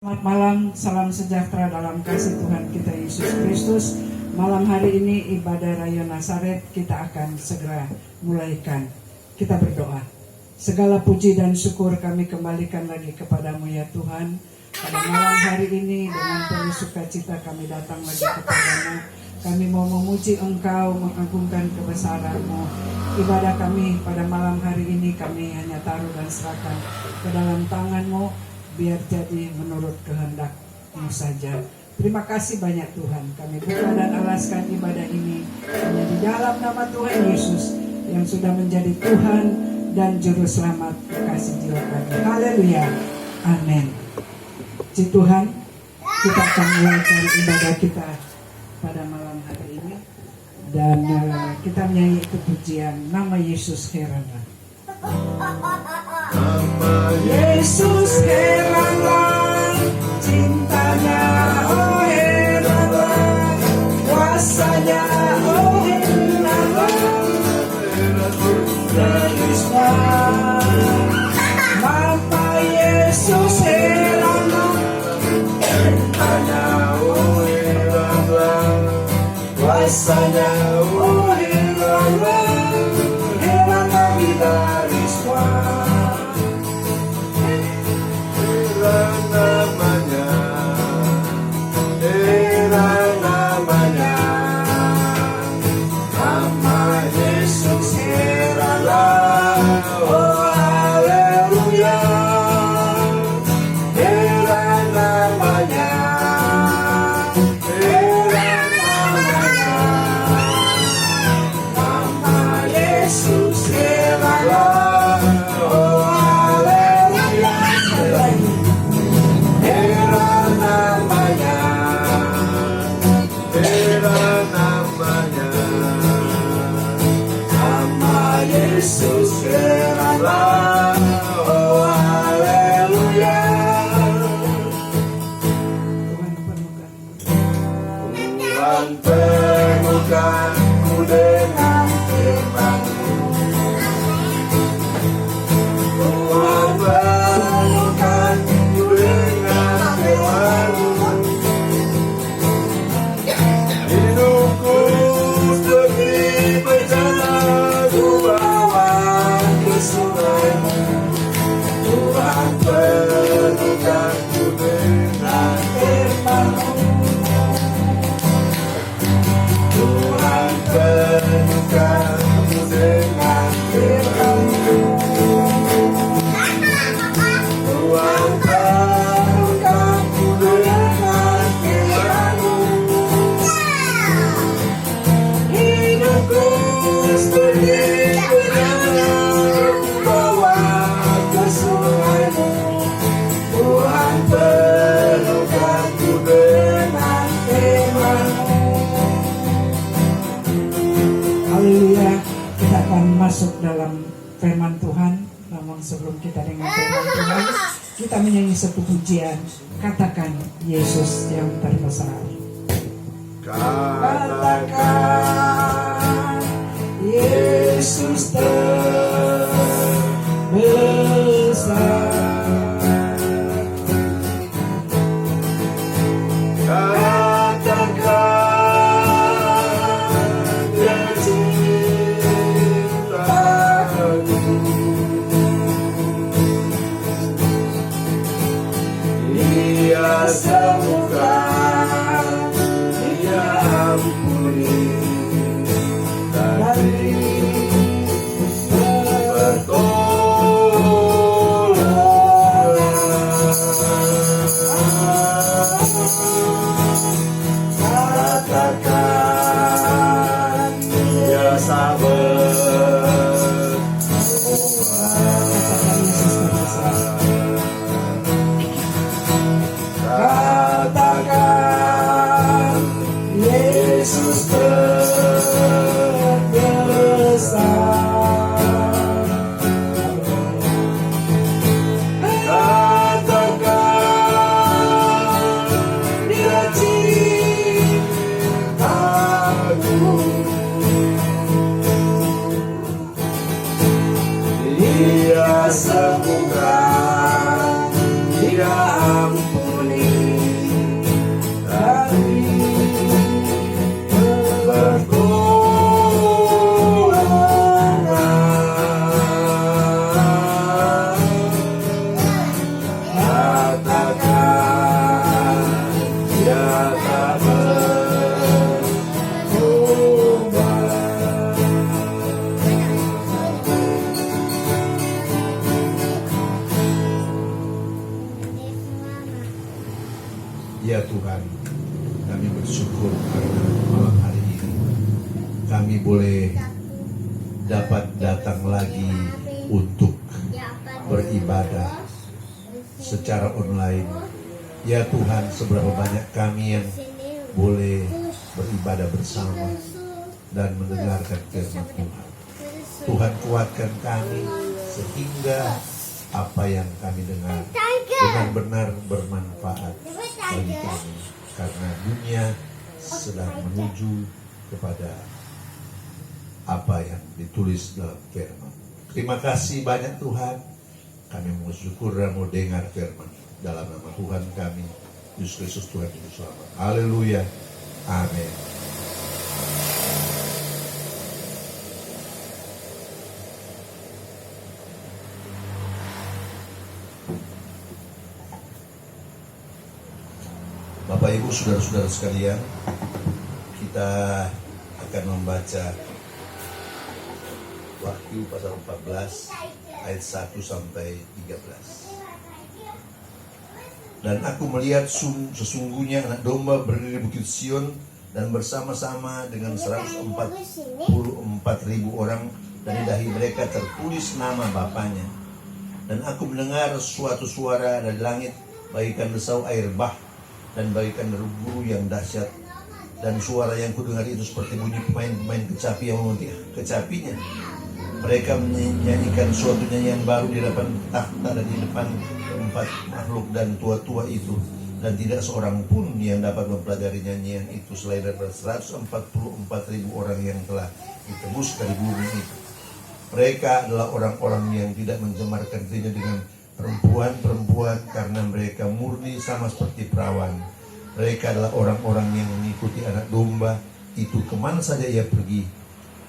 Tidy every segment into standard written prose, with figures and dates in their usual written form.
Selamat malam, salam sejahtera dalam kasih Tuhan kita Yesus Kristus. Malam hari ini ibadah Raya Nazaret kita akan segera mulaikan. Kita berdoa. Segala puji dan syukur kami kembalikan lagi kepadamu ya Tuhan. Pada malam hari ini dengan penuh sukacita kami datang lagi kepadamu. Kami mau memuji Engkau, mengagungkan kebesaran-Mu. Ibadah kami pada malam hari ini kami hanya taruh dan serahkan ke dalam tangan-Mu. Biar jadi menurut kehendak-Mu saja. Terima kasih banyak Tuhan. Kami buka dan alaskan ibadah ini hanya di dalam nama Tuhan Yesus yang sudah menjadi Tuhan dan Juru Selamat kasih jiwa kami. Haleluya. Amin. Puji Tuhan, kita akan mulaikan ibadah kita pada malam hari ini. Dan kita menyanyi itu pujian Nama Yesus Heranlah. Nama Yesus heranlah, cintanya oh heranlah, kuasanya oh heranlah, Kristus. Nama Yesus heranlah, cintanya oh heranlah, kuasanya oh heranlah, heranlah bila masuk dalam firman Tuhan. Namun sebelum kita dengar firman Tuhan, kita menyanyi satu pujian. Katakan Yesus yang terbesar. Katakan Yesus terbesar. Dia Ya Tuhan, kami bersyukur karena malam hari ini kami boleh dapat datang lagi untuk beribadah secara online. Ya Tuhan, seberapa banyak kami yang boleh beribadah bersama dan mendengarkan firman Tuhan. Tuhan, kuatkan kami sehingga apa yang kami dengar benar-benar bermanfaat bagi kami, karena dunia sedang menuju kepada apa yang ditulis dalam firman. Terima kasih banyak Tuhan. Kami bersyukur dan mau dengar firman dalam nama Tuhan kami Yesus Kristus Tuhan Juru Selamat. Haleluya. Amin. Bapak Ibu saudara-saudara sekalian, kita akan membaca Wahyu pasal 14 ayat 1 sampai 13. Dan aku melihat sesungguhnya anak domba berdiri di Bukit Sion dan bersama-sama dengan 144.000 orang, dan di dahi mereka tertulis nama Bapanya. Dan aku mendengar suatu suara dari langit bagaikan desau air bah dan bagaikan deru guru yang dahsyat, dan suara yang kudengar itu seperti bunyi pemain-pemain kecapi yang memetik kecapinya. Mereka menyanyikan suatu nyanyian baru di depan takhta dan di depan empat makhluk dan tua-tua itu, dan tidak seorang pun yang dapat mempelajari nyanyian itu selain daripada 144.000 orang yang telah ditebus dari bumi itu. Mereka adalah orang-orang yang tidak mencemarkan dirinya dengan perempuan-perempuan, karena mereka murni sama seperti perawan. Mereka adalah orang-orang yang mengikuti anak domba itu kemana saja ia pergi.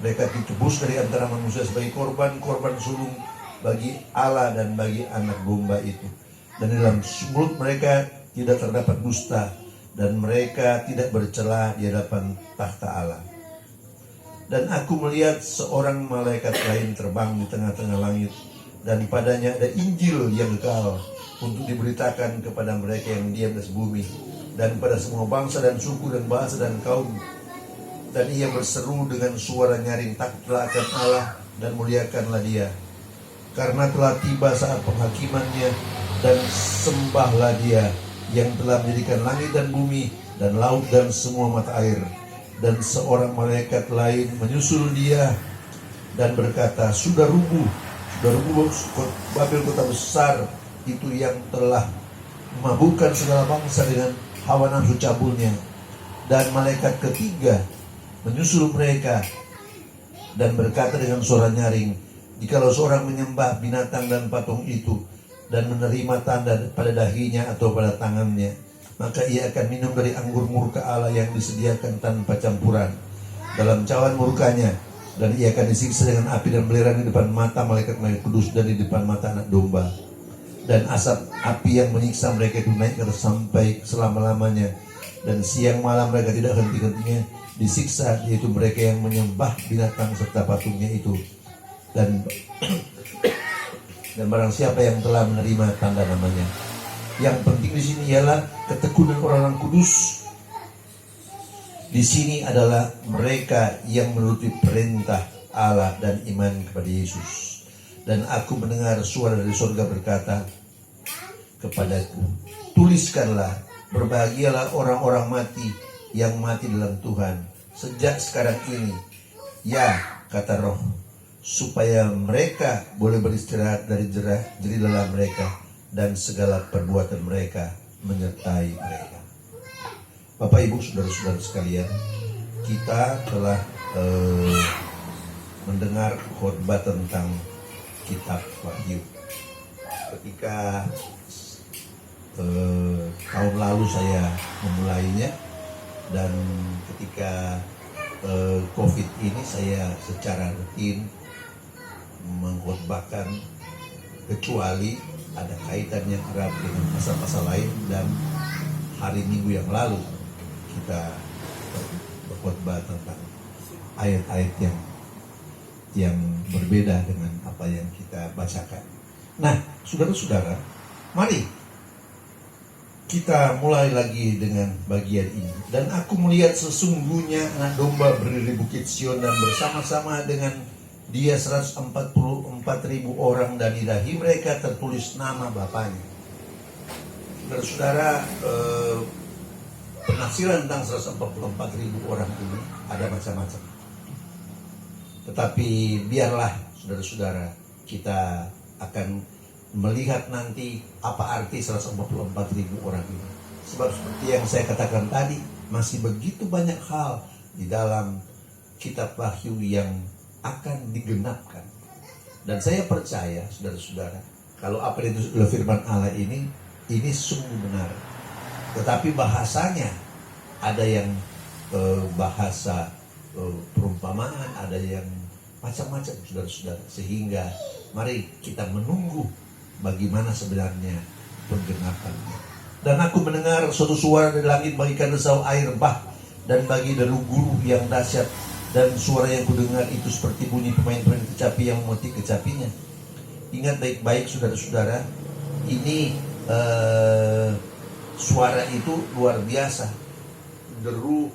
Mereka ditebus dari antara manusia sebagai korban sulung bagi Allah dan bagi anak domba itu. Dan dalam mulut mereka tidak terdapat dusta, dan mereka tidak bercela di hadapan takhta Allah. Dan aku melihat seorang malaikat lain terbang di tengah-tengah langit, dan padanya ada Injil yang kekal untuk diberitakan kepada mereka yang diam di bumi, dan pada semua bangsa dan suku dan bahasa dan kaum. Dan ia berseru dengan suara nyaring, takutlah akan Allah dan muliakanlah Dia, karena telah tiba saat penghakimannya, dan sembahlah Dia yang telah menjadikan langit dan bumi dan laut dan semua mata air. Dan seorang malaikat lain menyusul Dia dan berkata, sudah rubuh Babel, kota besar itu yang telah memabukkan segala bangsa dengan hawa nafsu cabulnya. Dan malaikat ketiga menyusul mereka dan berkata dengan suara nyaring, jikalau seorang menyembah binatang dan patung itu dan menerima tanda pada dahinya atau pada tangannya, maka ia akan minum dari anggur murka Allah yang disediakan tanpa campuran dalam cawan murkanya. Dan ia akan disiksa dengan api dan belerang di depan mata malaikat-malaikat kudus dan di depan mata anak domba. Dan asap api yang menyiksa mereka itu naik ke atas sampai selama-lamanya. Dan siang malam mereka tidak henti-hentinya disiksa, yaitu mereka yang menyembah binatang serta patungnya itu. Dan barang siapa yang telah menerima tanda namanya. Yang penting di sini ialah ketekunan orang-orang kudus. Di sini adalah mereka yang menuruti perintah Allah dan iman kepada Yesus. Dan aku mendengar suara dari surga berkata kepadaku, tuliskanlah, berbahagialah orang-orang mati yang mati dalam Tuhan sejak sekarang ini. Ya, kata Roh, supaya mereka boleh beristirahat dari jerih lelah mereka, dan segala perbuatan mereka menyertai mereka. Bapak Ibu saudara-saudara sekalian, kita telah mendengar khotbah tentang kitab Wahyu. Ketika tahun lalu saya memulainya, dan ketika COVID ini saya secara rutin mengkhotbahkan, kecuali ada kaitannya erat dengan pasal-pasal lain. Dan hari Minggu yang lalu kita berkhotbah tentang ayat-ayat yang berbeda dengan apa yang kita bacakan. Nah, saudara-saudara, mari kita mulai lagi dengan bagian ini. Dan aku melihat sesungguhnya anak domba berdiri di Bukit Sion dan bersama-sama dengan dia 144.000 orang dan di dahi mereka tertulis nama Bapaknya. Saudara-saudara, penafsiran tentang 144.000 orang ini ada macam-macam. Tetapi biarlah saudara-saudara kita akan melihat nanti apa arti 144.000 orang ini. Sebab seperti yang saya katakan tadi, masih begitu banyak hal di dalam kitab Wahyu yang akan digenapkan. Dan saya percaya saudara-saudara, kalau apa yang ditulis oleh firman Allah ini sungguh benar. Tetapi bahasanya ada yang bahasa perumpamaan, ada yang macam-macam saudara-saudara. Sehingga mari kita menunggu bagaimana sebenarnya penggenapannya. Dan aku mendengar suatu suara dari langit bagikan desau air bah dan bagi deru guru yang dahsyat, dan suara yang kudengar itu seperti bunyi pemain-pemain kecapi yang memetik kecapinya. Ingat baik-baik saudara-saudara, ini suara itu luar biasa, deru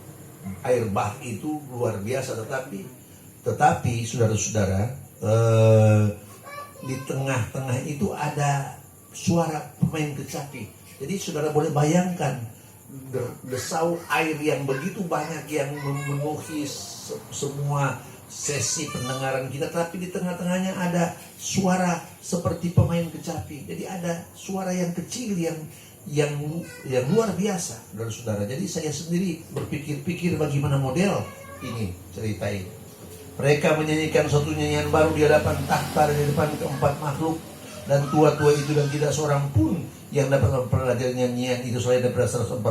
air bah itu luar biasa, tetapi saudara-saudara, di tengah-tengah itu ada suara pemain kecapi. Jadi saudara boleh bayangkan desau air yang begitu banyak yang memenuhi semua sesi pendengaran kita, tapi di tengah-tengahnya ada suara seperti pemain kecapi. Jadi ada suara yang kecil yang luar biasa, saudara-saudara. Jadi saya sendiri berpikir-pikir bagaimana model ini cerita ini. Mereka menyanyikan suatu nyanyian baru di hadapan takhta dan di depan keempat makhluk dan tua-tua itu, dan tidak seorang pun yang dapat mempelajari nyanyian itu selain daripada 144.000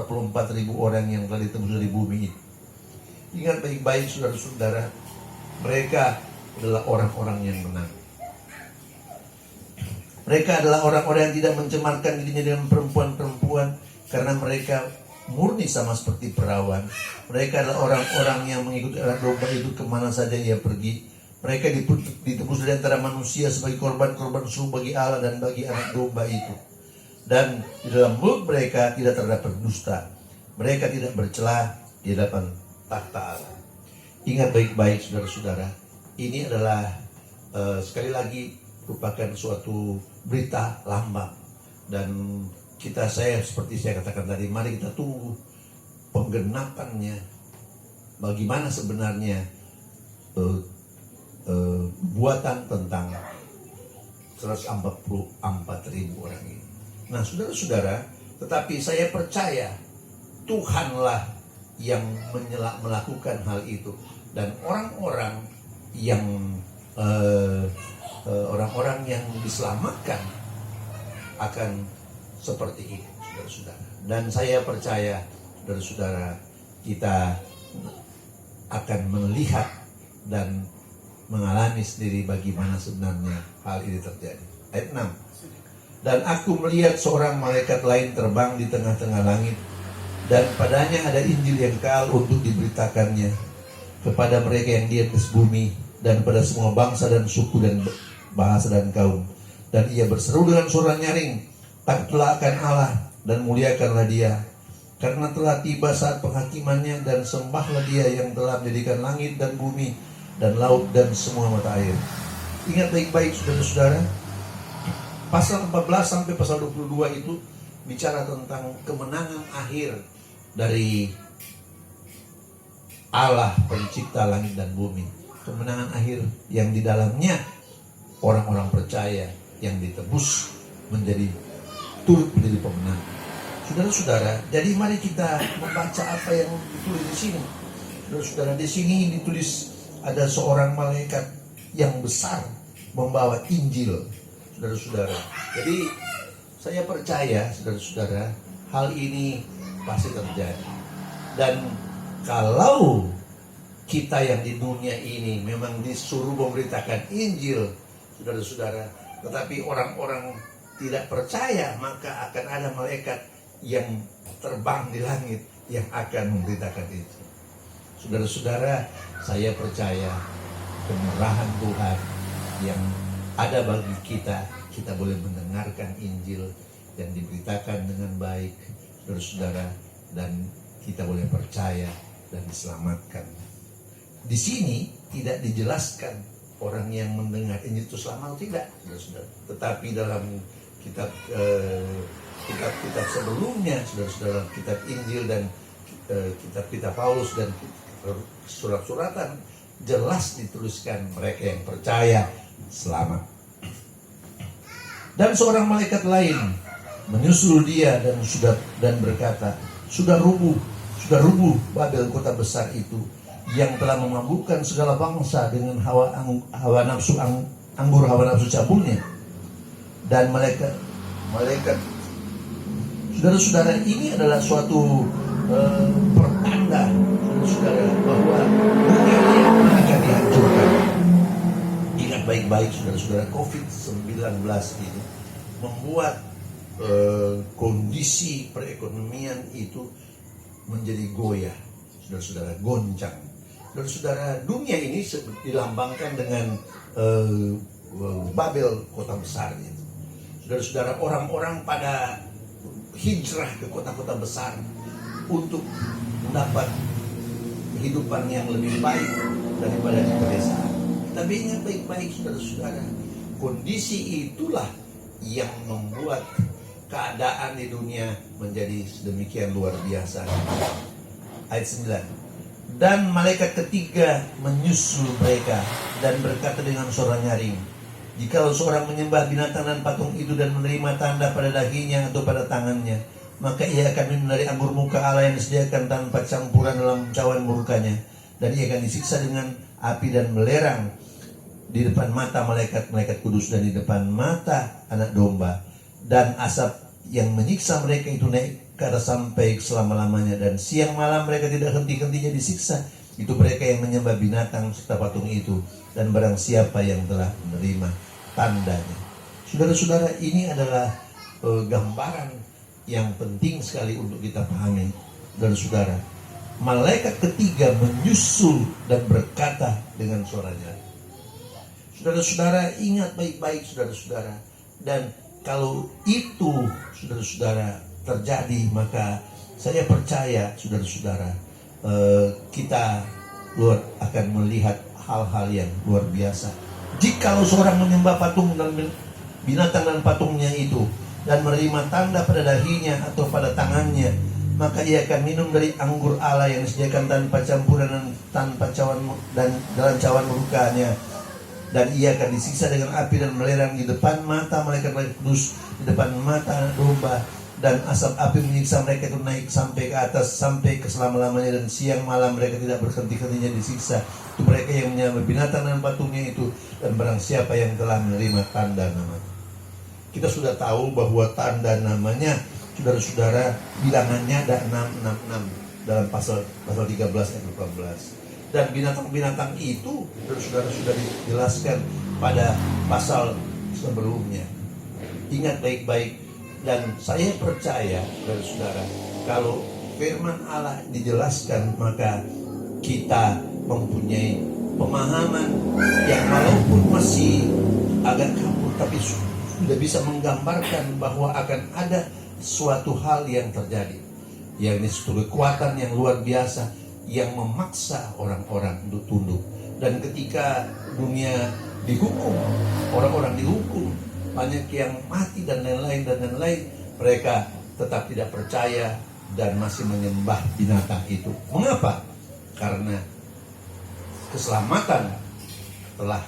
orang yang telah ditebus dari bumi itu. Ingat baik-baik saudara-saudara, mereka adalah orang-orang yang benar. Mereka adalah orang-orang yang tidak mencemarkan dirinya dengan perempuan-perempuan, karena mereka murni sama seperti perawan. Mereka adalah orang-orang yang mengikuti anak domba itu kemana saja ia pergi. Mereka ditebus dari antara manusia sebagai korban-korban suruh bagi Allah dan bagi anak domba itu. Dan di dalam mulut mereka tidak terdapat dusta. Mereka tidak bercela di hadapan takhta Allah. Ingat baik-baik saudara-saudara, ini adalah sekali lagi merupakan suatu berita lambang. Dan saya seperti saya katakan tadi, mari kita tunggu penggenapannya. Bagaimana sebenarnya buatan tentang 144.000 orang ini. Nah saudara-saudara, tetapi saya percaya Tuhanlah yang melakukan hal itu, dan orang-orang yang diselamatkan akan seperti ini, saudara-saudara. Dan saya percaya, saudara-saudara, kita akan melihat dan mengalami sendiri bagaimana sebenarnya hal ini terjadi. Ayat 6. Dan aku melihat seorang malaikat lain terbang di tengah-tengah langit, dan padanya ada Injil yang kekal untuk diberitakannya kepada mereka yang di atas bumi, dan pada semua bangsa dan suku dan bahasa dan kaum. Dan ia berseru dengan suara nyaring, takutlah akan Allah dan muliakanlah Dia, karena telah tiba saat penghakimannya, dan sembahlah Dia yang telah menjadikan langit dan bumi dan laut dan semua mata air. Ingat baik-baik saudara-saudara, pasal 14 sampai pasal 22 itu bicara tentang kemenangan akhir dari Allah pencipta langit dan bumi. Kemenangan akhir yang di dalamnya orang-orang percaya yang ditebus turut menjadi pemenang. Saudara-saudara, jadi mari kita membaca apa yang ditulis di sini. Saudara-saudara, di sini ditulis ada seorang malaikat yang besar membawa Injil. Saudara-saudara, jadi saya percaya saudara-saudara, hal ini pasti terjadi. Dan kalau kita yang di dunia ini memang disuruh memberitakan Injil, saudara-saudara, tetapi orang-orang tidak percaya, maka akan ada malaikat yang terbang di langit yang akan memberitakan itu. Saudara-saudara, saya percaya kemurahan Tuhan yang ada bagi kita boleh mendengarkan Injil yang diberitakan dengan baik. saudara-saudara, dan kita boleh percaya dan diselamatkan. Di sini tidak dijelaskan orang yang mendengar Injil itu selamat atau tidak, saudara-saudara. Tetapi dalam kitab-kitab sebelumnya, saudara-saudara, kitab Injil dan kitab-kitab Paulus dan surat-suratan, jelas dituliskan mereka yang percaya selamat. Dan seorang malaikat lain menyusul dia dan berkata, sudah rubuh Babel, kota besar itu, yang telah memabukkan segala bangsa dengan hawa nafsu anggur, hawa nafsu cabulnya. Dan malaikat, saudara-saudara, ini adalah suatu pertanda, saudara, bahwa dunia ini akan dihancurkan. Ingat baik-baik, saudara-saudara, COVID-19 ini membuat kondisi perekonomian itu menjadi goyah, saudara-saudara, goncang. Saudara-saudara, dunia ini dilambangkan dengan Babel, kota besar itu. Saudara-saudara, orang-orang pada hijrah ke kota-kota besar untuk mendapat kehidupan yang lebih baik daripada di pedesaan. Tapi ingat baik-baik, saudara-saudara, kondisi itulah yang membuat keadaan di dunia menjadi sedemikian luar biasa. Ayat 9. Dan malaikat ketiga menyusul mereka dan berkata dengan suara nyaring, jikalau seorang menyembah binatang dan patung itu dan menerima tanda pada dahinya atau pada tangannya, maka ia akan minum dari anggur muka Allah yang disediakan tanpa campuran dalam cawan murkanya, dan ia akan disiksa dengan api dan belerang di depan mata malaikat-malaikat kudus dan di depan mata anak domba. Dan asap yang menyiksa mereka itu naik ke atas sampai selama-lamanya, dan siang malam mereka tidak henti-hentinya disiksa. Itu mereka yang menyembah binatang serta patung itu, dan barang siapa yang telah menerima tandanya. Saudara-saudara, ini adalah gambaran yang penting sekali untuk kita pahami. Saudara-saudara, malaikat ketiga menyusul dan berkata dengan suaranya. Saudara-saudara, ingat baik-baik, saudara-saudara. Dan kalau itu, saudara-saudara, terjadi, maka saya percaya, saudara-saudara, kita akan melihat hal-hal yang luar biasa. Jikalau seorang menyembah patung dan binatang dan patungnya itu, dan menerima tanda pada dahinya atau pada tangannya, maka ia akan minum dari anggur Allah yang disediakan tanpa campuran dan tanpa cawan dan dalam cawan murkanya. Dan ia akan disiksa dengan api dan belerang di depan mata malaikat-malaikat kudus, di depan mata anak domba. Dan asap api menyiksa mereka itu naik sampai ke atas, sampai ke selama-lamanya. Dan siang malam mereka tidak berhenti-hentinya disiksa. Itu mereka yang menyembah binatang dan patungnya itu, dan barang siapa yang telah menerima tanda namanya. Kita sudah tahu bahwa tanda namanya, saudara-saudara, bilangannya ada 666 dalam pasal 13 ayat 18. Dan binatang-binatang itu, saudara-saudara, sudah dijelaskan pada pasal sebelumnya. Ingat baik-baik. Dan saya percaya, saudara-saudara, kalau firman Allah dijelaskan, maka kita mempunyai pemahaman yang walaupun masih agak kabur, tapi sudah bisa menggambarkan bahwa akan ada suatu hal yang terjadi, yakni suatu kekuatan yang luar biasa yang memaksa orang-orang untuk tunduk. Dan ketika dunia dihukum, orang-orang dihukum, banyak yang mati dan lain-lain, mereka tetap tidak percaya dan masih menyembah binatang itu. Mengapa? Karena keselamatan telah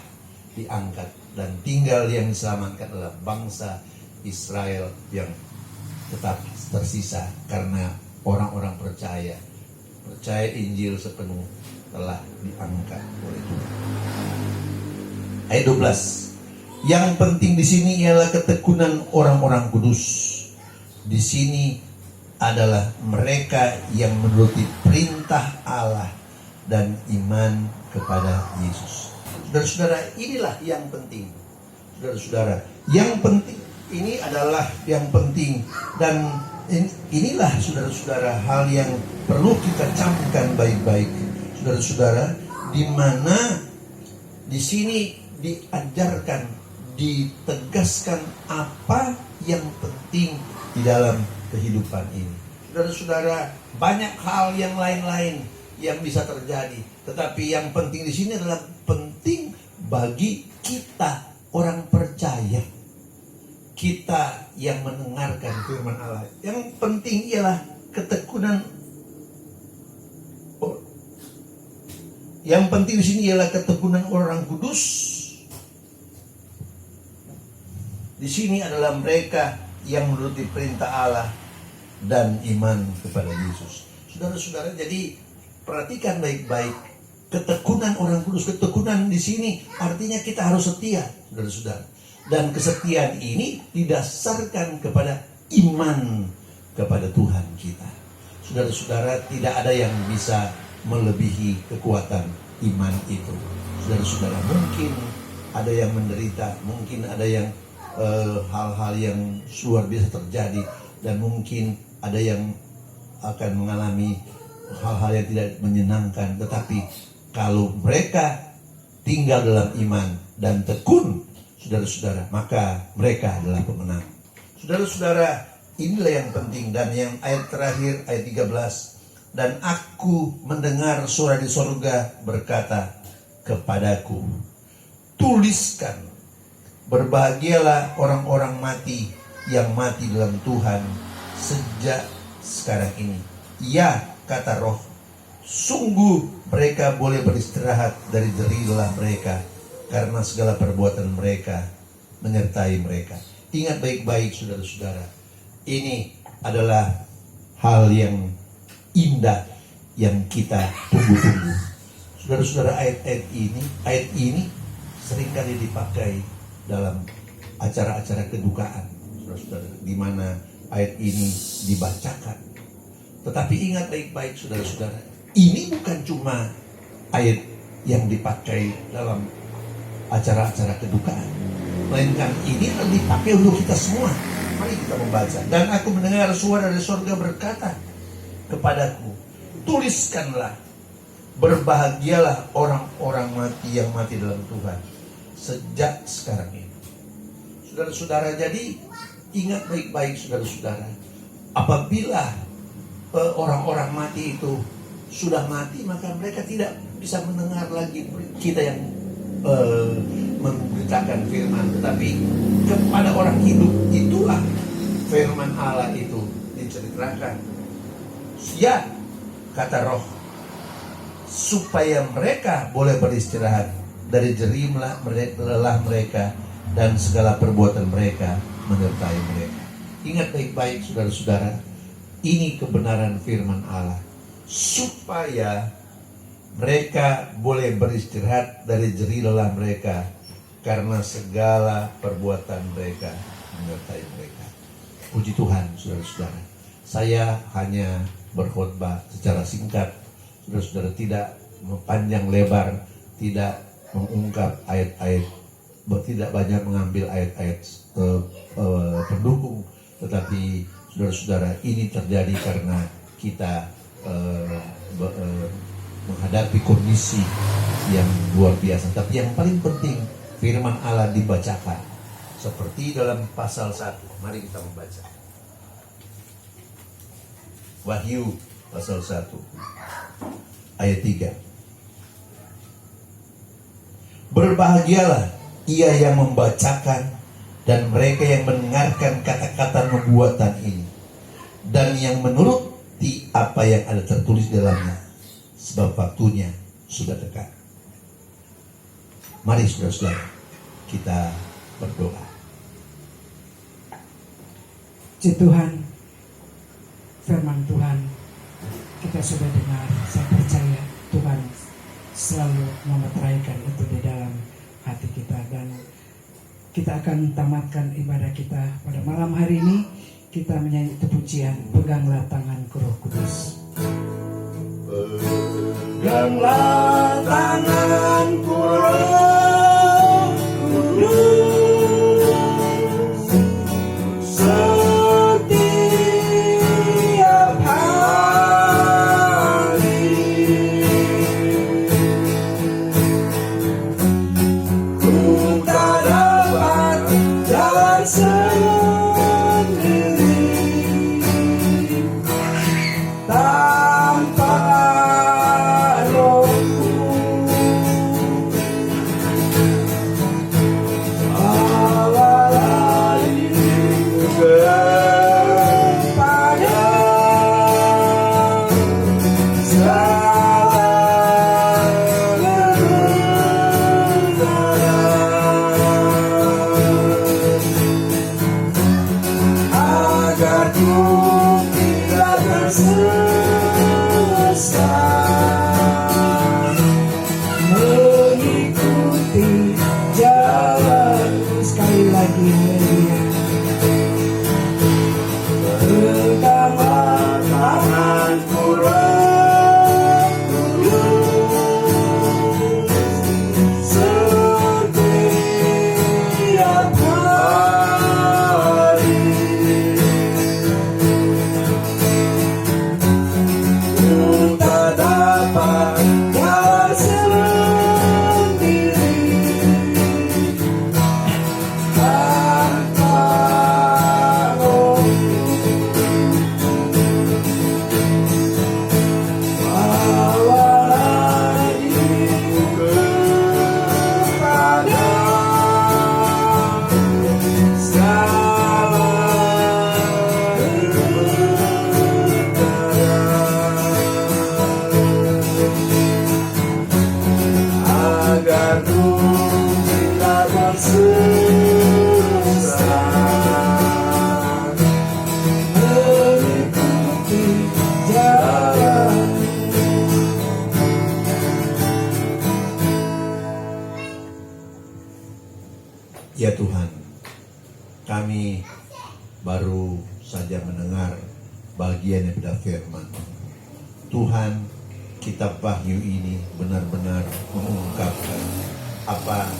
diangkat, dan tinggal yang diselamatkan adalah bangsa Israel yang tetap tersisa karena orang-orang percaya Injil sepenuh telah diangkat oleh Tuhan. Ayat 12. Yang penting di sini ialah ketekunan orang-orang kudus. Di sini adalah mereka yang menuruti perintah Allah dan iman kepada Yesus. Saudara-saudara, inilah yang penting. Saudara-saudara, yang penting ini adalah yang penting, dan inilah, saudara-saudara, hal yang perlu kita camkan baik-baik, saudara-saudara, di mana di sini diajarkan, ditegaskan apa yang penting di dalam kehidupan ini. Saudara-saudara, banyak hal yang lain-lain yang bisa terjadi. Tetapi yang penting di sini adalah penting bagi kita orang percaya. Kita yang mendengarkan firman Allah. Yang penting ialah ketekunan. Yang penting di sini ialah ketekunan orang kudus. Di sini adalah mereka yang menuruti perintah Allah dan iman kepada Yesus. Saudara-saudara, jadi perhatikan baik-baik. Ketekunan orang kudus, ketekunan di sini artinya kita harus setia, saudara-saudara. Dan kesetiaan ini didasarkan kepada iman kepada Tuhan kita. Saudara-saudara, tidak ada yang bisa melebihi kekuatan iman itu. Saudara-saudara, mungkin ada yang menderita, mungkin ada yang hal-hal yang luar biasa terjadi, dan mungkin ada yang akan mengalami hal-hal yang tidak menyenangkan. Tetapi kalau mereka tinggal dalam iman dan tekun, saudara-saudara, maka mereka adalah pemenang. Saudara-saudara, inilah yang penting. Dan yang ayat terakhir, ayat 13. Dan aku mendengar suara di sorga berkata kepadaku, tuliskan, berbahagialah orang-orang mati yang mati dalam Tuhan sejak sekarang ini. Ya, kata Roh, sungguh mereka boleh beristirahat dari jerih mereka, karena segala perbuatan mereka menyertai mereka. Ingat baik-baik, saudara-saudara, ini adalah hal yang indah yang kita tunggu-tunggu. Saudara-saudara, ayat ini seringkali dipakai dalam acara-acara kedukaan, saudara-saudara, di mana ayat ini dibacakan. Tetapi ingat baik-baik, saudara-saudara, ini bukan cuma ayat yang dipakai dalam acara-acara kedukaan, melainkan ini akan dipakai untuk kita semua. Mari kita membaca. Dan aku mendengar suara dari surga berkata kepadaku, tuliskanlah, berbahagialah orang-orang mati yang mati dalam Tuhan sejak sekarang ini. Saudara-saudara, jadi ingat baik-baik, saudara-saudara, apabila orang-orang mati itu sudah mati, maka mereka tidak bisa mendengar lagi kita yang memberitakan firman. Tetapi kepada orang hidup itulah firman Allah itu diceritakan. Ya, kata Roh, supaya mereka boleh beristirahat dari jerih lelah mereka dan segala perbuatan mereka menyertai mereka. Ingat baik-baik, saudara-saudara, ini kebenaran firman Allah, supaya mereka boleh beristirahat dari jerih lelah mereka, karena segala perbuatan mereka menyertai mereka. Puji Tuhan, saudara-saudara. Saya hanya berkhotbah secara singkat, saudara-saudara, tidak panjang lebar, tidak mengungkap ayat-ayat, tidak banyak mengambil ayat-ayat pendukung. Tetapi saudara-saudara, ini terjadi karena kita menghadapi kondisi yang luar biasa. Tapi yang paling penting, firman Allah dibacakan seperti dalam pasal 1. Mari kita membaca Wahyu pasal 1 ayat 3. Berbahagialah ia yang membacakan dan mereka yang mendengarkan kata-kata nubuatan ini, dan yang menuruti apa yang ada tertulis dalamnya, sebab waktunya sudah dekat. Mari saudara-saudara, kita berdoa. Puji Tuhan, firman Tuhan kita sudah dengar. Saya percaya Tuhan selalu memeteraikan itu di dalam hati kita, dan kita akan tamatkan ibadah kita pada malam hari ini. Kita menyanyi pujian Peganglah Tanganku Roh Kudus. Peganglah tanganku Roh Kudus, setiap hari ku tak dapat dan sendiri, mengikuti jalan. Sekali lagi haleluya. Pegangan tanganku setiap hari. Ku tak dapat jalan sendiri tanpa bawalah diriku kepada segala agar ku tidak bersesat mengikuti jalan. Ya Tuhan, kami baru saja mendengar bagian daripada firman. Tuhan, kitab Wahyu ini benar-benar mengungkapkan apa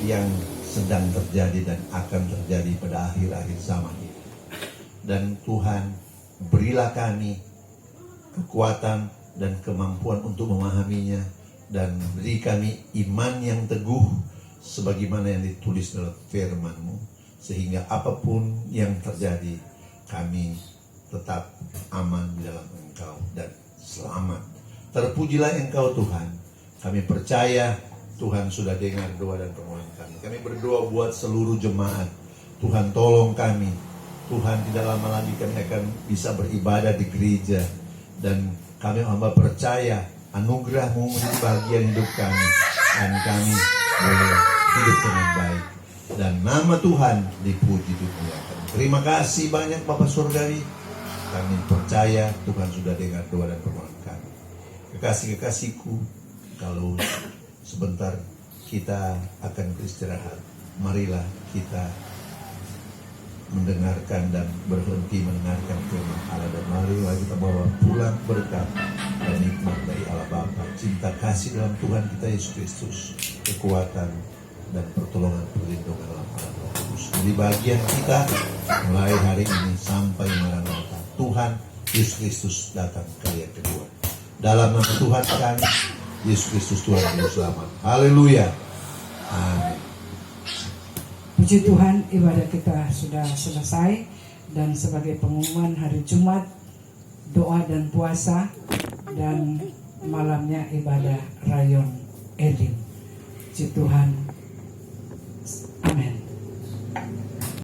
yang sedang terjadi dan akan terjadi pada akhir-akhir zaman ini. Dan Tuhan, berilah kami kekuatan dan kemampuan untuk memahaminya, dan beri kami iman yang teguh sebagaimana yang ditulis dalam firman-Mu, sehingga apapun yang terjadi kami tetap aman di dalam Engkau dan selamat. Terpujilah Engkau Tuhan. Kami percaya Tuhan sudah dengar doa dan permohonan kami. Kami berdoa buat seluruh jemaat. Tuhan tolong kami. Tuhan, tidak lama lagi kami akan bisa beribadah di gereja, dan kami hamba percaya anugerah-Mu menjadi bagian hidup kami, dan kami boleh hidup dengan baik, dan nama Tuhan dipuji dimuliakan. Terima kasih banyak Bapa Surgawi. Kami percaya Tuhan sudah dengar doa dan permohonan kami. Kekasih-kekasihku, kalau sebentar kita akan beristirahat, marilah kita mendengarkan dan berhenti mendengarkan firman Allah, dan marilah kita bawa pulang berkat dan nikmat dari Allah Bapa, cinta kasih dalam Tuhan kita Yesus Kristus, kekuatan dan pertolongan perlindungan dalam Allah Roh Kudus. Jadi bagian kita mulai hari ini sampai Maranatha, Tuhan Yesus Kristus datang kali yang kedua. Dalam nama Tuhan kami Yesus Kristus Tuhan Juru Selamat. Haleluya. Amin. Puji Tuhan, ibadah kita sudah selesai, dan sebagai pengumuman hari Jumat, doa dan puasa, dan malamnya ibadah Rayon Elim. Puji Tuhan. Amin.